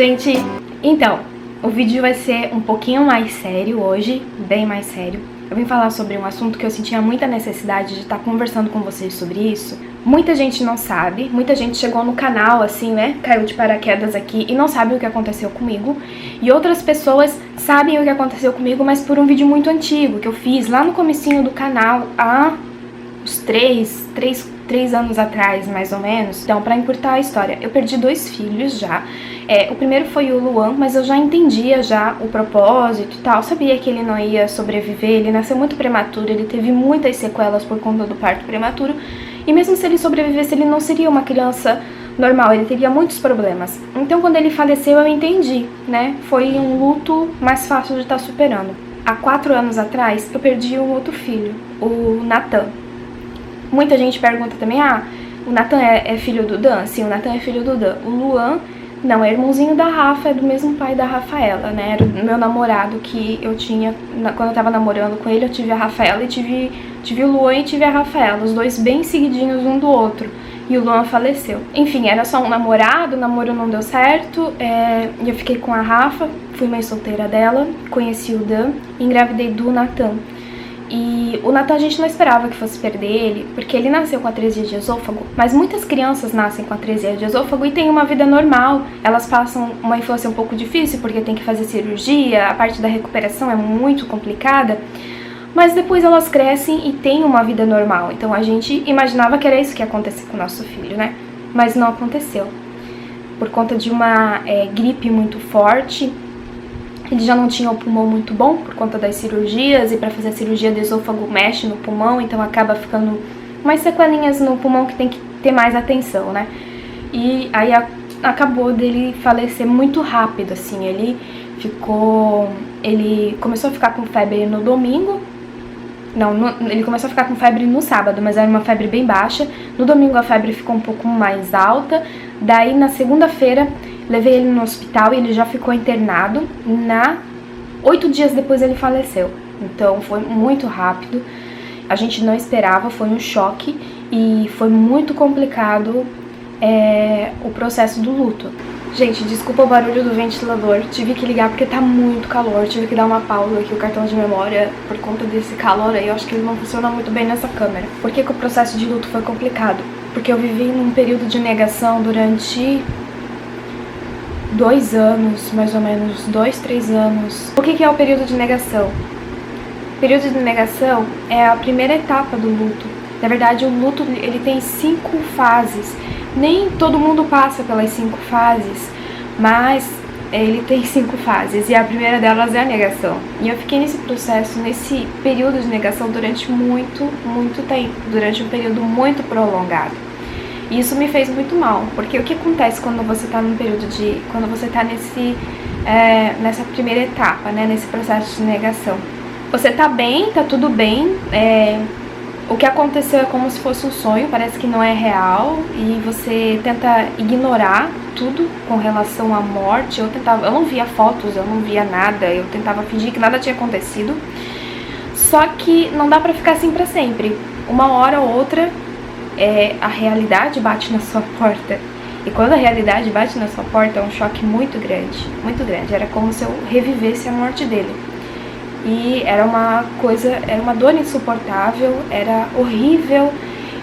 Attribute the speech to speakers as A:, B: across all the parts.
A: gente! Então, o vídeo vai ser um pouquinho mais sério hoje, bem mais sério. Eu vim falar sobre um assunto que eu sentia muita necessidade de estar conversando com vocês sobre isso. Muita gente não sabe, muita gente chegou no canal assim, né, caiu de paraquedas aqui e não sabe o que aconteceu comigo. E outras pessoas sabem o que aconteceu comigo, mas por um vídeo muito antigo, que eu fiz lá no comecinho do canal há uns 3 anos atrás, mais ou menos. Então, pra encurtar a história, eu perdi 2 filhos já. O primeiro foi o Luan, mas eu já entendia já o propósito e tal. Sabia que ele não ia sobreviver, ele nasceu muito prematuro, ele teve muitas sequelas por conta do parto prematuro. E mesmo se ele sobrevivesse, ele não seria uma criança normal, ele teria muitos problemas. Então, quando ele faleceu, eu entendi, né? Foi um luto mais fácil de estar superando. Há 4 anos atrás, eu perdi um outro filho, o Nathan. Muita gente pergunta também, o Nathan é filho do Dan? Sim, o Nathan é filho do Dan. O Luan, não, é irmãozinho da Rafa, é do mesmo pai da Rafaela, né? Era o meu namorado que eu tinha, quando eu tava namorando com ele, eu tive a Rafaela e tive o Luan e tive a Rafaela, os dois bem seguidinhos um do outro. E o Luan faleceu. Enfim, era só um namorado, o namoro não deu certo, e eu fiquei com a Rafa, fui mãe solteira dela, conheci o Dan e engravidei do Nathan. E o Nathan a gente não esperava que fosse perder ele, porque ele nasceu com atresia de esôfago, mas muitas crianças nascem com atresia de esôfago e têm uma vida normal. Elas passam uma infância um pouco difícil, porque tem que fazer cirurgia, a parte da recuperação é muito complicada, mas depois elas crescem e têm uma vida normal. Então a gente imaginava que era isso que ia acontecer com o nosso filho, né? Mas não aconteceu. Por conta de uma gripe muito forte, ele já não tinha o pulmão muito bom por conta das cirurgias, e para fazer a cirurgia do esôfago mexe no pulmão, então acaba ficando umas sequelinhas no pulmão que tem que ter mais atenção, né? E aí acabou dele falecer muito rápido, assim. Ele começou a ficar com febre no domingo. Ele começou a ficar com febre no sábado, mas era uma febre bem baixa. No domingo a febre ficou um pouco mais alta. Daí na segunda-feira levei ele no hospital e ele já ficou internado. 8 dias depois ele faleceu. Então foi muito rápido. A gente não esperava, foi um choque e foi muito complicado o processo do luto. Gente, desculpa o barulho do ventilador, tive que ligar porque tá muito calor, tive que dar uma pausa aqui o cartão de memória por conta desse calor aí. Eu acho que ele não funciona muito bem nessa câmera. Por que o processo de luto foi complicado? Porque eu vivi num período de negação durante 2 anos, mais ou menos, 2, 3 anos. O que é o período de negação? O período de negação é a primeira etapa do luto. Na verdade, o luto ele tem 5 fases. Nem todo mundo passa pelas 5 fases, mas ele tem 5 fases e a primeira delas é a negação. E eu fiquei nesse processo, nesse período de negação durante muito tempo, durante um período muito prolongado. E isso me fez muito mal, porque o que acontece quando você tá num período quando você tá nessa primeira etapa, né, nesse processo de negação? Você tá bem, tá tudo bem, o que aconteceu é como se fosse um sonho, parece que não é real, e você tenta ignorar tudo com relação à morte. Eu não via fotos, eu não via nada, eu tentava fingir que nada tinha acontecido. Só que não dá pra ficar assim pra sempre. Uma hora ou outra, a realidade bate na sua porta. E quando a realidade bate na sua porta, é um choque muito grande, muito grande. Era como se eu revivesse a morte dele. E era uma dor insuportável, era horrível,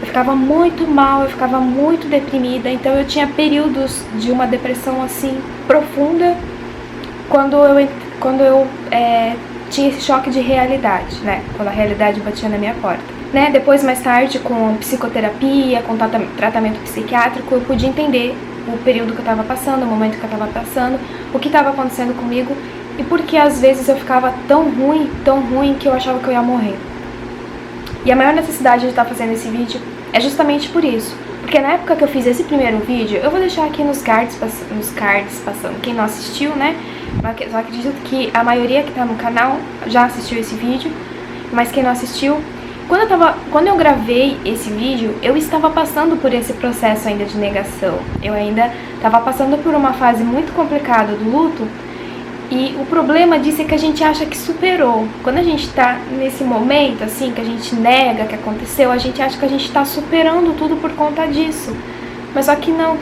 A: eu ficava muito mal, eu ficava muito deprimida. Então eu tinha períodos de uma depressão assim profunda quando eu tinha esse choque de realidade, né? Quando a realidade batia na minha porta, né? Depois, mais tarde, com psicoterapia, com tratamento psiquiátrico, eu pude entender o período que eu estava passando, o momento que eu estava passando, o que estava acontecendo comigo. E porque às vezes eu ficava tão ruim que eu achava que eu ia morrer. E a maior necessidade de estar fazendo esse vídeo é justamente por isso. Porque na época que eu fiz esse primeiro vídeo, eu vou deixar aqui nos cards passando. Quem não assistiu, né? Eu acredito que a maioria que tá no canal já assistiu esse vídeo. Mas quem não assistiu, quando eu gravei esse vídeo, eu estava passando por esse processo ainda de negação. Eu ainda estava passando por uma fase muito complicada do luto. E o problema disso é que a gente acha que superou. Quando a gente tá nesse momento, assim, que a gente nega que aconteceu, a gente acha que a gente tá superando tudo por conta disso. Mas só que não.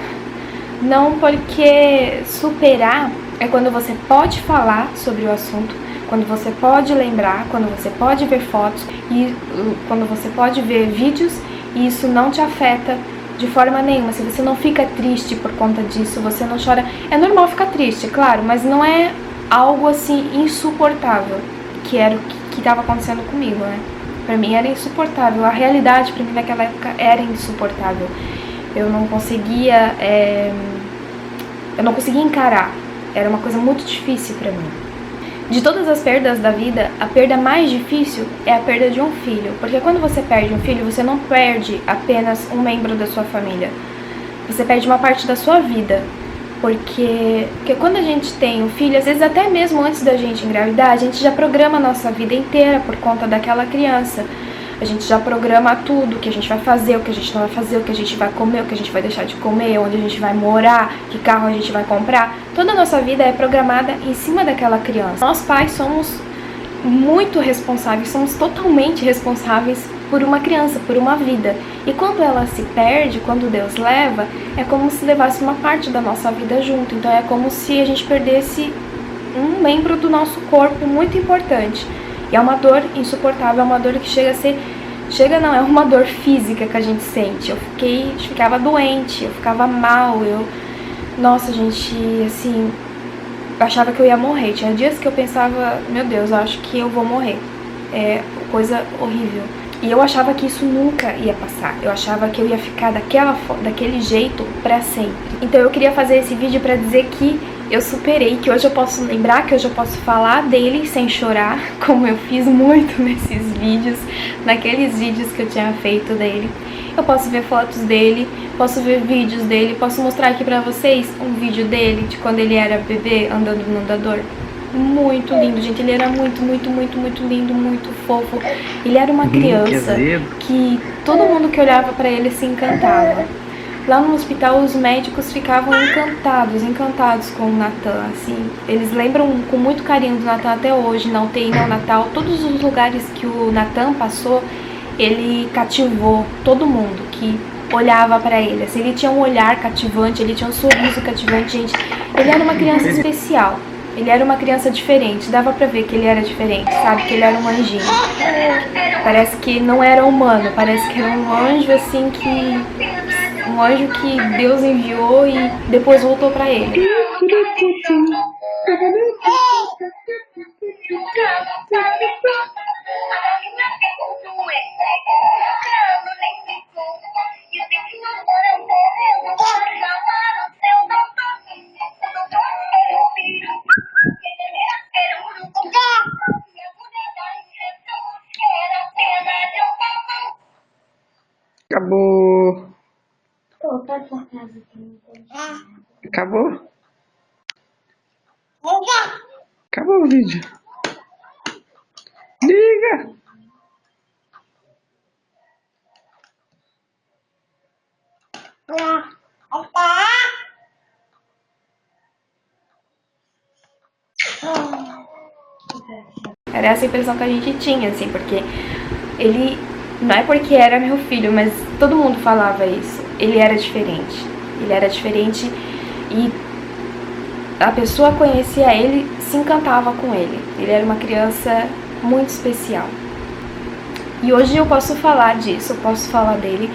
A: Não, porque superar é quando você pode falar sobre o assunto, quando você pode lembrar, quando você pode ver fotos e quando você pode ver vídeos e isso não te afeta de forma nenhuma. Se você não fica triste por conta disso, você não chora. É normal ficar triste, claro, mas não é algo assim insuportável, que era o que estava acontecendo comigo, né? Pra mim era insuportável. A realidade pra mim naquela época era insuportável. Eu não conseguia encarar. Era uma coisa muito difícil pra mim. De todas as perdas da vida, a perda mais difícil é a perda de um filho. Porque quando você perde um filho, você não perde apenas um membro da sua família. Você perde uma parte da sua vida. Porque quando a gente tem um filho, às vezes até mesmo antes da gente engravidar, a gente já programa a nossa vida inteira por conta daquela criança. A gente já programa tudo, o que a gente vai fazer, o que a gente não vai fazer, o que a gente vai comer, o que a gente vai deixar de comer, onde a gente vai morar, que carro a gente vai comprar. Toda a nossa vida é programada em cima daquela criança. Nós pais somos muito responsáveis, somos totalmente responsáveis por uma criança, por uma vida. E quando ela se perde, quando Deus leva, é como se levasse uma parte da nossa vida junto. Então é como se a gente perdesse um membro do nosso corpo muito importante. E é uma dor insuportável, é uma dor que é uma dor física que a gente sente. Eu ficava doente, eu ficava mal, nossa, gente, assim, eu achava que eu ia morrer. Tinha dias que eu pensava, meu Deus, eu acho que eu vou morrer. É coisa horrível. E eu achava que isso nunca ia passar. Eu achava que eu ia ficar daquele jeito pra sempre. Então eu queria fazer esse vídeo pra dizer que eu superei, que hoje eu posso lembrar, que hoje eu posso falar dele sem chorar, como eu fiz muito nesses vídeos, naqueles vídeos que eu tinha feito dele. Eu posso ver fotos dele, posso ver vídeos dele, posso mostrar aqui pra vocês um vídeo dele, de quando ele era bebê, andando no andador. Muito lindo, gente, ele era muito, muito, muito, muito lindo, muito fofo. Ele era uma criança que todo mundo que olhava pra ele se encantava. Lá no hospital os médicos ficavam encantados com o Nathan, assim. Eles lembram com muito carinho do Nathan até hoje, na UTI neonatal. Todos os lugares que o Nathan passou, ele cativou todo mundo que olhava pra ele. Assim, ele tinha um olhar cativante, ele tinha um sorriso cativante, gente. Ele era uma criança especial. Ele era uma criança diferente, dava pra ver que ele era diferente, sabe? Que ele era um anjinho. Parece que não era humano, parece que era um anjo assim um anjo que Deus enviou e depois voltou pra ele.
B: Acabou. Acabou? Acabou o vídeo. Liga!
A: Era essa impressão que a gente tinha, assim, porque ele, não é porque era meu filho, mas todo mundo falava isso. Ele era diferente e a pessoa conhecia ele, se encantava com ele. Ele era uma criança muito especial. E hoje eu posso falar disso, eu posso falar dele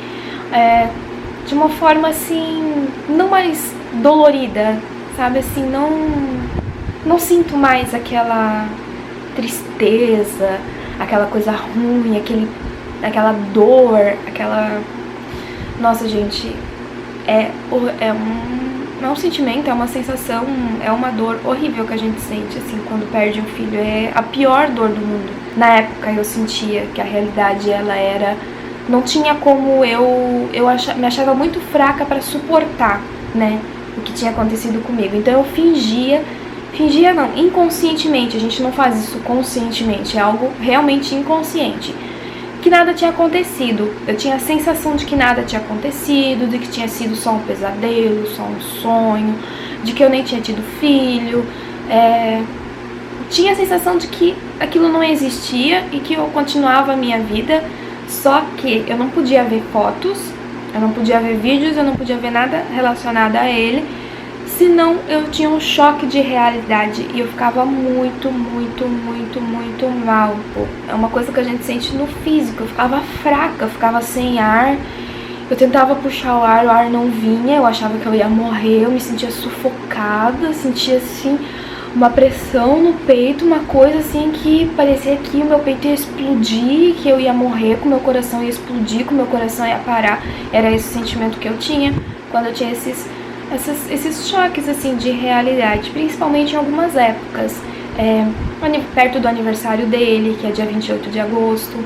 A: de uma forma assim, não mais dolorida, sabe, assim, não sinto mais aquela tristeza, aquela coisa ruim, aquela dor, Nossa, gente, é um sentimento, é uma sensação, é uma dor horrível que a gente sente, assim, quando perde um filho. É a pior dor do mundo. Na época eu sentia que a realidade, ela era... Não tinha como me achava muito fraca pra suportar, né, o que tinha acontecido comigo. Então eu fingia não, inconscientemente, a gente não faz isso conscientemente, é algo realmente inconsciente, que nada tinha acontecido. Eu tinha a sensação de que nada tinha acontecido, de que tinha sido só um pesadelo, só um sonho, de que eu nem tinha tido filho. Tinha a sensação de que aquilo não existia e que eu continuava a minha vida, só que eu não podia ver fotos Eu não podia ver vídeos, eu não podia ver nada relacionado a ele, senão eu tinha um choque de realidade e eu ficava muito mal. É uma coisa que a gente sente no físico, eu ficava fraca, eu ficava sem ar, eu tentava puxar o ar não vinha, eu achava que eu ia morrer, eu me sentia sufocada, sentia assim uma pressão no peito, uma coisa assim que parecia que o meu peito ia explodir, que eu ia morrer, que o meu coração ia explodir, que o meu coração ia parar. Era esse sentimento que eu tinha quando eu tinha esses choques assim de realidade, principalmente em algumas épocas. Perto do aniversário dele, que é dia 28 de agosto,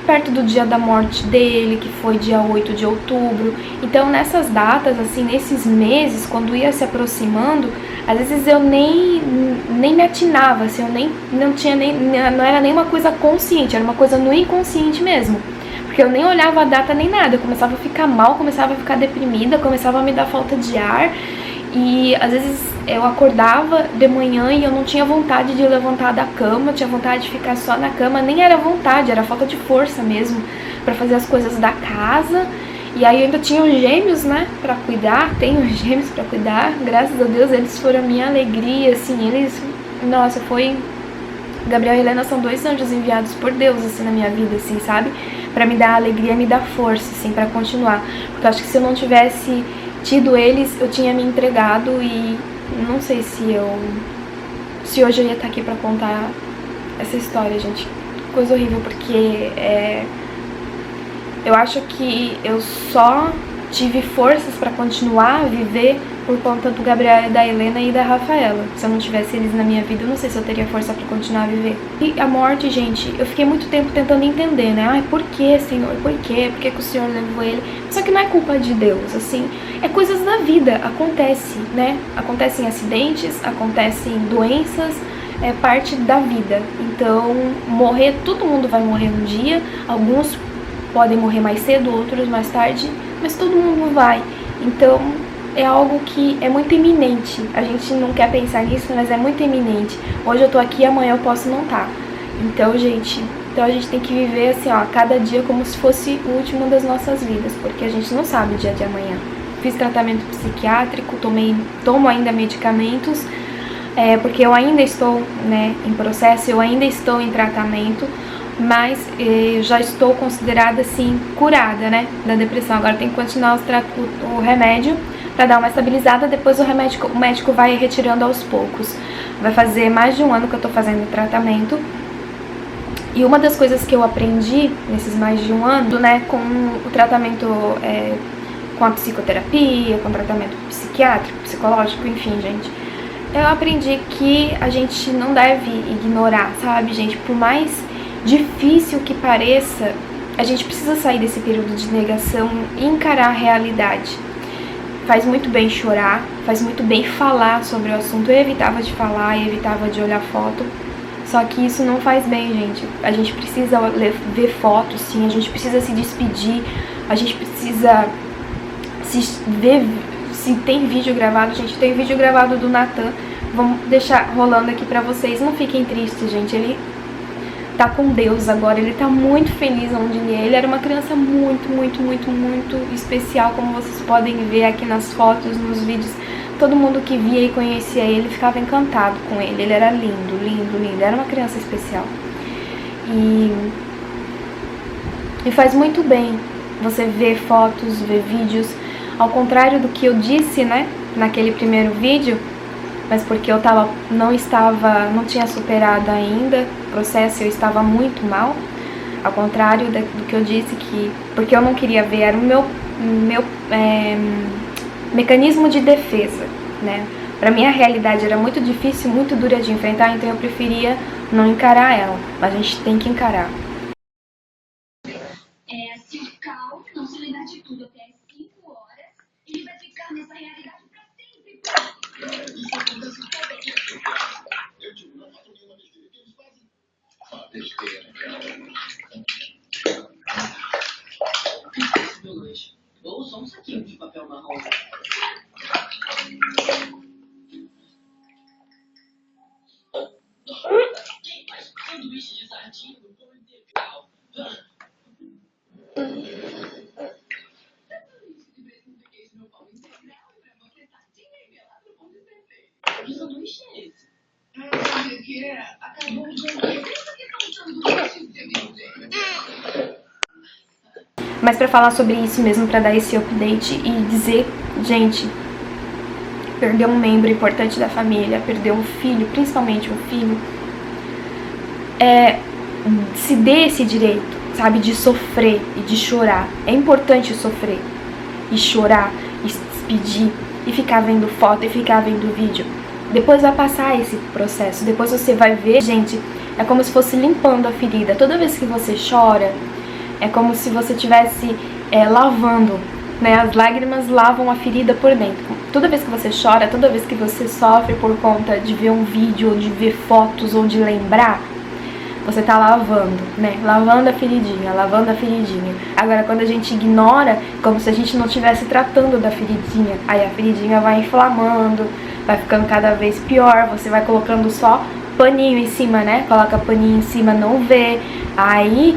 A: perto do dia da morte dele, que foi dia 8 de outubro. Então nessas datas, assim, nesses meses, quando ia se aproximando, às vezes eu nem me atinava, assim, não era nem uma coisa consciente, era uma coisa no inconsciente mesmo. Porque eu nem olhava a data nem nada, eu começava a ficar mal, começava a ficar deprimida, começava a me dar falta de ar. E às vezes eu acordava de manhã e eu não tinha vontade de levantar da cama, tinha vontade de ficar só na cama, nem era vontade, era falta de força mesmo pra fazer as coisas da casa. E aí eu ainda tinha os gêmeos, né, pra cuidar, tenho os gêmeos pra cuidar, graças a Deus eles foram a minha alegria, assim, nossa, foi... Gabriel e Helena são 2 anjos enviados por Deus, assim, na minha vida, assim, sabe? Pra me dar alegria, me dar força, assim, pra continuar. Porque eu acho que se eu não tivesse tido eles, eu tinha me entregado e não sei se hoje eu ia estar aqui pra contar essa história, gente. Coisa horrível, porque eu acho que eu só tive forças pra continuar a viver por conta do Gabriel, da Helena e da Rafaela. Se eu não tivesse eles na minha vida, eu não sei se eu teria força pra continuar a viver. E a morte, gente, eu fiquei muito tempo tentando entender, né? Ai, por que, Senhor? Por quê? Por que o Senhor levou ele? Só que não é culpa de Deus, assim. É coisas da vida, acontece, né? Acontecem acidentes, acontecem doenças, é parte da vida. Então, morrer, todo mundo vai morrer um dia. Alguns podem morrer mais cedo, outros mais tarde, mas todo mundo vai. Então, é algo que é muito iminente. A gente não quer pensar nisso, mas é muito iminente. Hoje eu tô aqui, amanhã eu posso não estar. Então, gente, a gente tem que viver assim, ó, cada dia como se fosse o último das nossas vidas, porque a gente não sabe o dia de amanhã. Fiz tratamento psiquiátrico, tomo ainda medicamentos, porque eu ainda estou, né, em processo, eu ainda estou em tratamento, mas eu já estou considerada assim curada, né, da depressão. Agora tem que continuar o remédio para dar uma estabilizada, depois o médico vai retirando aos poucos. Vai fazer mais de 1 ano que eu tô fazendo tratamento. E uma das coisas que eu aprendi nesses mais de 1 ano, né, com o tratamento, com a psicoterapia, com o tratamento psiquiátrico, psicológico, enfim, gente, eu aprendi que a gente não deve ignorar, sabe, gente? Por mais difícil que pareça, a gente precisa sair desse período de negação e encarar a realidade. Faz muito bem chorar, faz muito bem falar sobre o assunto. Eu evitava de falar, eu evitava de olhar foto. Só que isso não faz bem, gente. A gente precisa ver fotos, sim. A gente precisa se despedir. A gente precisa se ver. Se tem vídeo gravado, gente, tem vídeo gravado do Nathan. Vamos deixar rolando aqui pra vocês. Não fiquem tristes, gente. Ele tá com Deus agora, ele tá muito feliz onde ele é. Ele era uma criança muito especial, como vocês podem ver aqui nas fotos, nos vídeos. Todo mundo que via e conhecia ele ficava encantado com ele. Ele era lindo, era uma criança especial. E faz muito bem você ver fotos, ver vídeos, ao contrário do que eu disse, né, naquele primeiro vídeo, mas porque eu não tinha superado ainda o processo, eu estava muito mal, ao contrário do que eu disse, porque eu não queria ver, era o meu mecanismo de defesa, né? Pra mim a realidade era muito difícil, muito dura de enfrentar, então eu preferia não encarar ela, mas a gente tem que encarar.
C: Se o Cal não se lembrar de tudo até as 5 horas, ele vai ficar nessa realidade pra sempre. Eu digo, não faço nenhuma besteira que eles fazem. Uma besteira. Meu lanche. Ou só um saquinho de papel marrom. Quem faz sanduíche de sardinha no pão integral? porque acabou o jogo. Por que estão usando o vestido de amigo dele?
A: Mas pra falar sobre isso mesmo, pra dar esse update e dizer, gente, perder um membro importante da família, perder um filho, principalmente um filho, se dê esse direito, sabe, de sofrer e de chorar. É importante sofrer e chorar e se despedir e ficar vendo foto e ficar vendo vídeo. Depois vai passar esse processo, depois você vai ver, gente, é como se fosse limpando a ferida. Toda vez que você chora, é como se você estivesse lavando, né? As lágrimas lavam a ferida por dentro. Toda vez que você chora, toda vez que você sofre por conta de ver um vídeo, ou de ver fotos, ou de lembrar, você tá lavando, né? Lavando a feridinha, lavando a feridinha. Agora, quando a gente ignora, como se a gente não estivesse tratando da feridinha, aí a feridinha vai inflamando, vai ficando cada vez pior, você vai colocando só paninho em cima, né? Coloca paninho em cima, não vê. Aí,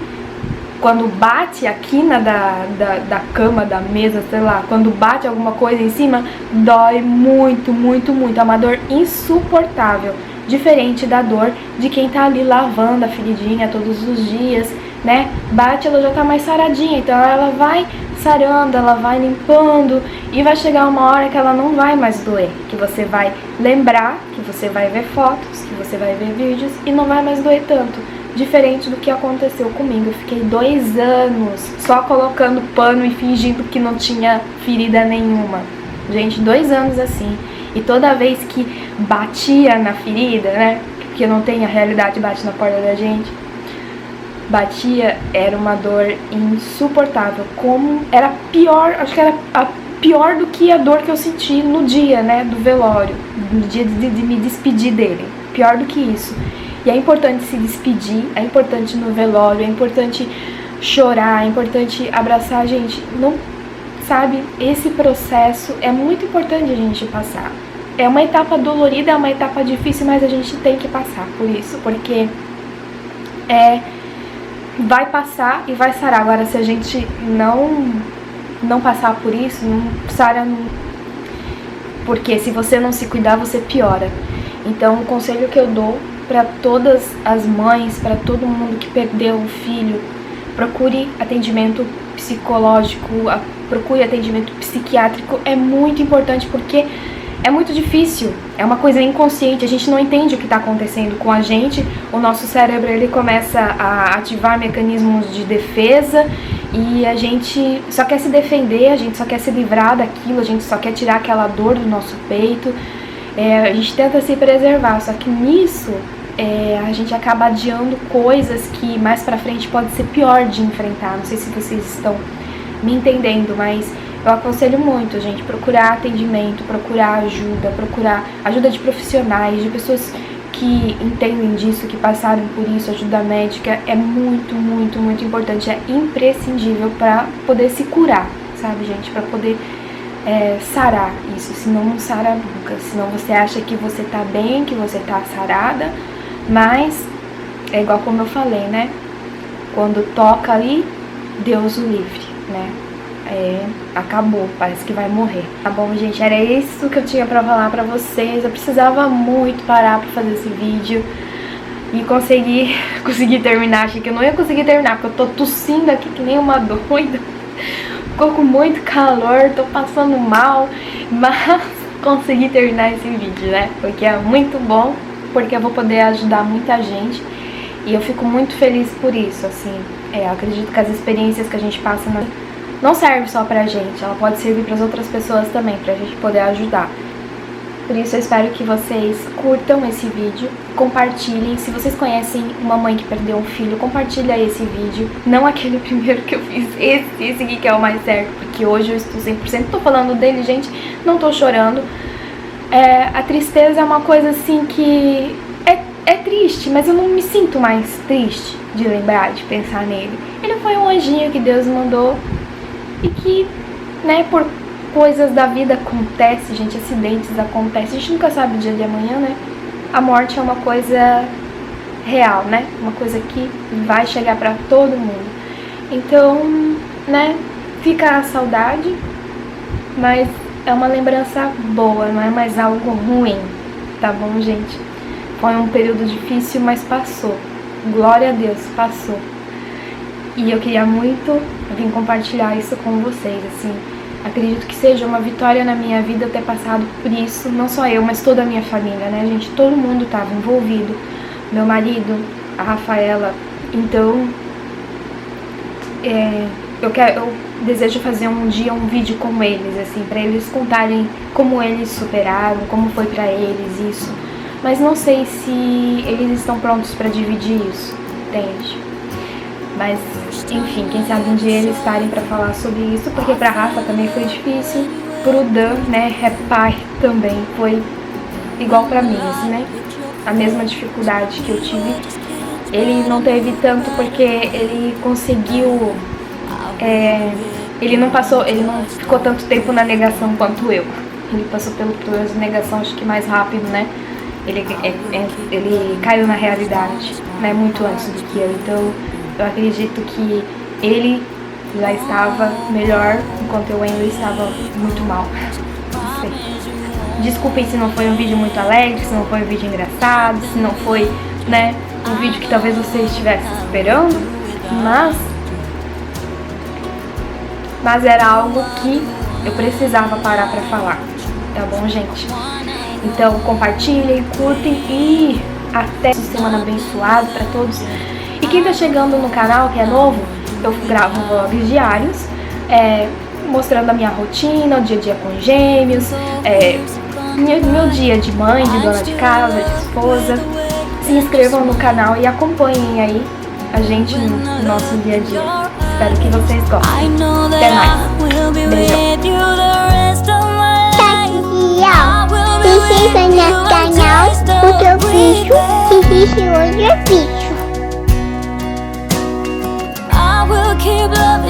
A: quando bate a quina da cama, da mesa, sei lá, quando bate alguma coisa em cima, dói muito, muito, muito. É uma dor insuportável. Diferente da dor de quem tá ali lavando a feridinha todos os dias, né? Bate, ela já tá mais saradinha, então ela vai sarando, ela vai limpando e vai chegar uma hora que ela não vai mais doer, que você vai lembrar, que você vai ver fotos, que você vai ver vídeos e não vai mais doer tanto. Diferente do que aconteceu comigo, eu fiquei 2 anos só colocando pano e fingindo que não tinha ferida nenhuma. Gente, 2 anos assim. E toda vez que batia na ferida, né, porque não tem, a realidade bate na porta da gente, batia, era uma dor insuportável. Como era pior, acho que era pior do que a dor que eu senti no dia, né, do velório, no dia de me despedir dele. Pior do que isso. E é importante se despedir, é importante no velório, é importante chorar, é importante abraçar a gente. Não, sabe, esse processo é muito importante a gente passar. É uma etapa dolorida, é uma etapa difícil, mas a gente tem que passar por isso, porque vai passar e vai sarar. Agora, se a gente não passar por isso, não sara, porque se você não se cuidar, você piora. Então, o conselho que eu dou para todas as mães, para todo mundo que perdeu um filho, procure atendimento psicológico, procure atendimento psiquiátrico. É muito importante, porque é muito difícil, é uma coisa inconsciente, a gente não entende o que está acontecendo com a gente. O nosso cérebro, ele começa a ativar mecanismos de defesa e a gente só quer se defender, a gente só quer se livrar daquilo, a gente só quer tirar aquela dor do nosso peito. A gente tenta se preservar, só que nisso a gente acaba adiando coisas que mais pra frente pode ser pior de enfrentar. Não sei se vocês estão me entendendo, mas eu aconselho muito, gente, procurar atendimento, procurar ajuda de profissionais, de pessoas que entendem disso, que passaram por isso. Ajuda médica é muito, muito, muito importante, é imprescindível pra poder se curar, sabe, gente, pra poder sarar isso, senão não sara nunca. Senão você acha que você tá bem, que você tá sarada, mas é igual como eu falei, né? Quando toca ali, Deus o livre, né? Acabou, parece que vai morrer. Tá bom, gente? Era isso que eu tinha pra falar pra vocês. Eu precisava muito parar pra fazer esse vídeo e conseguir terminar. Achei que eu não ia conseguir terminar, porque eu tô tossindo aqui que nem uma doida. Ficou com muito calor, tô passando mal, mas consegui terminar esse vídeo, né? Porque é muito bom, porque eu vou poder ajudar muita gente e eu fico muito feliz por isso, assim. Eu acredito que as experiências que a gente passa não serve só pra gente, ela pode servir pras outras pessoas também, pra gente poder ajudar. Por isso eu espero que vocês curtam esse vídeo, compartilhem. Se vocês conhecem uma mãe que perdeu um filho, compartilha esse vídeo. Não aquele primeiro que eu fiz, esse aqui que é o mais certo, porque hoje eu estou 100%, tô falando dele, gente, não tô chorando. A tristeza é uma coisa assim que é triste, mas eu não me sinto mais triste de lembrar, de pensar nele. Ele foi um anjinho que Deus mandou e que, né, por coisas da vida acontecem, gente, acidentes acontecem, a gente nunca sabe o dia de amanhã, né? A morte é uma coisa real, né? Uma coisa que vai chegar pra todo mundo. Então, né, fica a saudade, mas é uma lembrança boa, não é mais algo ruim, tá bom, gente? Foi um período difícil, mas passou. Glória a Deus, passou. E eu queria muito vir compartilhar isso com vocês, assim. Acredito que seja uma vitória na minha vida ter passado por isso, não só eu, mas toda a minha família, né, gente? Todo mundo estava envolvido, meu marido, a Rafaela. Então, eu desejo fazer um dia um vídeo com eles, assim, pra eles contarem como eles superaram, como foi pra eles isso. Mas não sei se eles estão prontos pra dividir isso, entende? Mas, enfim, quem sabe um dia eles parem pra falar sobre isso, porque pra Rafa também foi difícil, pro Dan, né, é pai também, foi igual pra mim, assim, né, a mesma dificuldade que eu tive. Ele não teve tanto porque ele conseguiu, ele não ficou tanto tempo na negação quanto eu. Ele passou pelo processo de negação, acho que mais rápido, né, ele caiu na realidade, né, muito antes do que eu, então eu acredito que ele já estava melhor, enquanto eu ainda estava muito mal. Não sei. Desculpem se não foi um vídeo muito alegre, se não foi um vídeo engraçado, se não foi, né, um vídeo que talvez você estivesse esperando, mas era algo que eu precisava parar pra falar, tá bom, gente? Então compartilhem, curtem e até semana abençoada pra todos. E quem tá chegando no canal, que é novo, eu gravo vlogs diários, mostrando a minha rotina, o dia a dia com gêmeos, meu dia de mãe, de dona de casa, de esposa. Se inscrevam no canal e acompanhem aí a gente no nosso dia a dia. Espero que vocês gostem. Até mais. Beijo.
D: Se inscreva no canal, porque o bicho existe hoje é bicho.
E: I will keep loving